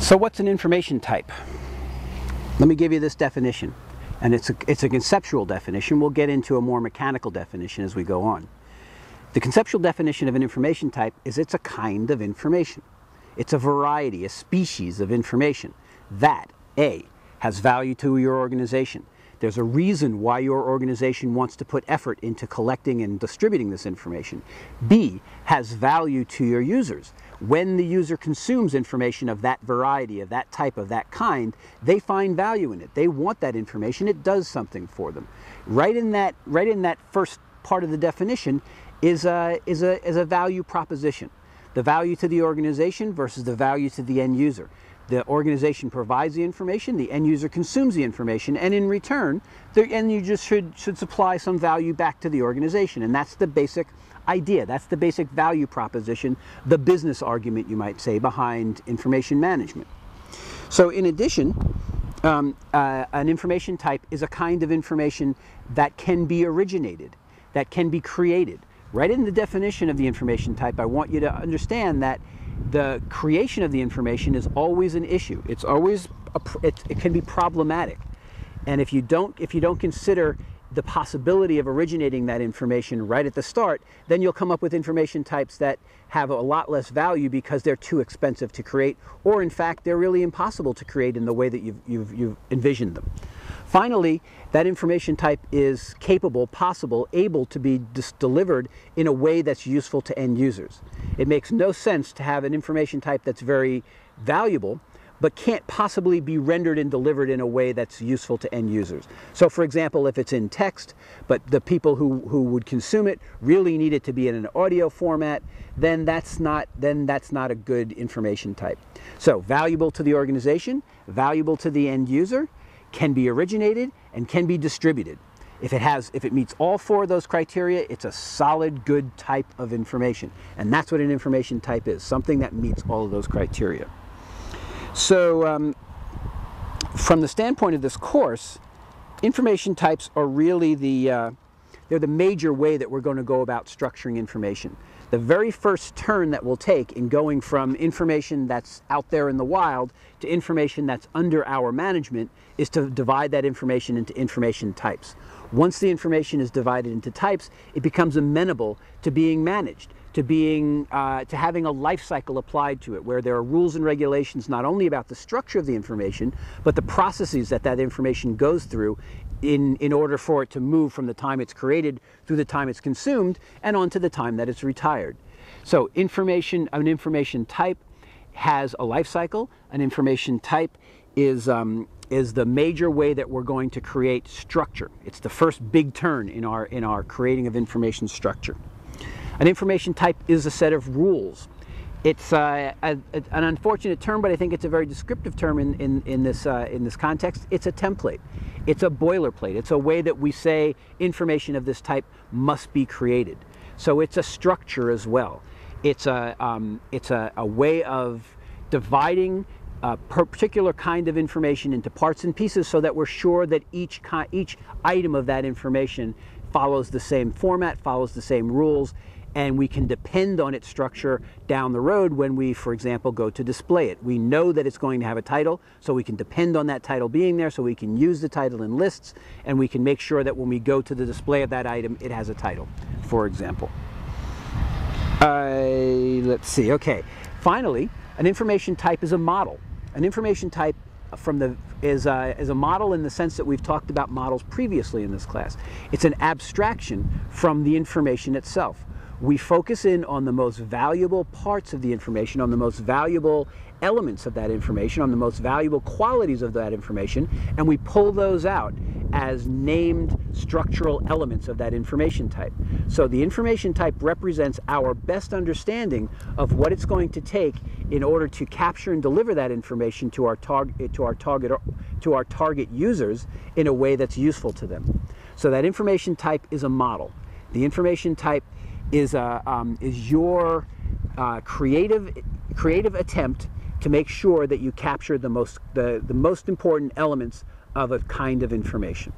So what's an information type? Let me give you this definition, and it's a conceptual definition. We'll get into a more mechanical definition as we go on. The conceptual definition of an information type is it's a kind of information. It's a variety, a species of information that, A, has value to your organization. There's a reason why your organization wants to put effort into collecting and distributing this information. B, has value to your users. When the user consumes information of that variety, of that type, of that kind, they find value in it. They want that information. It does something for them. Right in that first part of the definition is a value proposition. The value to the organization versus the value to the end user. The organization provides the information, the end user consumes the information, and in return, the end user should supply some value back to the organization. And that's the basic idea. That's the basic value proposition, the business argument, you might say, behind information management. So in addition, an information type is a kind of information that can be originated, that can be created. Right in the definition of the information type, I want you to understand that the creation of the information is always an issue. It's always it can be problematic, and if you don't consider the possibility of originating that information right at the start, then you'll come up with information types that have a lot less value because they're too expensive to create, or in fact they're really impossible to create in the way that you've envisioned them. Finally, that information type is capable, possible, able to be delivered in a way that's useful to end users. It makes no sense to have an information type that's very valuable but can't possibly be rendered and delivered in a way that's useful to end users. So for example, if it's in text, but the people who would consume it really need it to be in an audio format, then that's not a good information type. So valuable to the organization, valuable to the end user, can be originated, and can be distributed. If it meets all four of those criteria, it's a solid, good type of information. And that's what an information type is, something that meets all of those criteria. So from the standpoint of this course, information types are really they're the major way that we're going to go about structuring information. The very first turn that we'll take in going from information that's out there in the wild to information that's under our management is to divide that information into information types. Once the information is divided into types, it becomes amenable to being managed, to having a life cycle applied to it, where there are rules and regulations not only about the structure of the information, but the processes that information goes through in order for it to move from the time it's created through the time it's consumed and on to the time that it's retired. So an information type has a life cycle. An information type is the major way that we're going to create structure. It's the first big turn in our creating of information structure. An information type is a set of rules. It's an unfortunate term, but I think it's a very descriptive term in this context. It's a template. It's a boilerplate. It's a way that we say information of this type must be created. So it's a structure as well. It's a way of dividing a particular kind of information into parts and pieces so that we're sure that each item of that information follows the same format, follows the same rules, and we can depend on its structure down the road when we, for example, go to display it. We know that it's going to have a title, so we can depend on that title being there, so we can use the title in lists, and we can make sure that when we go to the display of that item, it has a title, for example. Let's see, okay. Finally, an information type is a model. An information type is a model in the sense that we've talked about models previously in this class. It's an abstraction from the information itself. We focus in on the most valuable parts of the information, on the most valuable elements of that information, on the most valuable qualities of that information, and we pull those out as named structural elements of that information type. So the information type represents our best understanding of what it's going to take in order to capture and deliver that information to our target users in a way that's useful to them. So that information type is a model. The information type is your creative attempt to make sure that you capture the most important elements of a kind of information.